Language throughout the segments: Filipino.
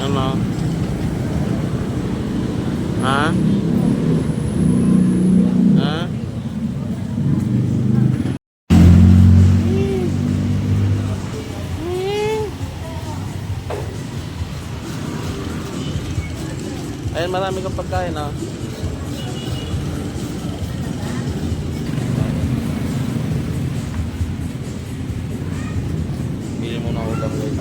Ano? Ha? Ha? Ayun, marami kang pagkain, ha? Bili mo na ulam, guys.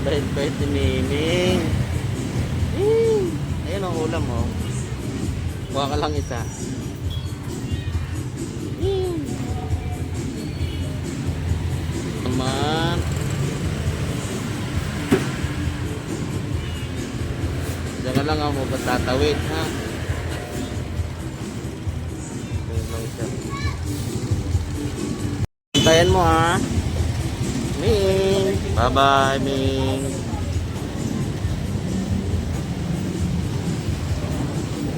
Bait-bait ni Miming. Ayun ang ulam, oh. Kuha ka lang isa. Naman. Diyan ka lang ako tatawid, ha? Ayun lang siya. Hintayin mo, ha? Ming. Bye-bye, Ming.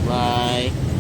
Bye.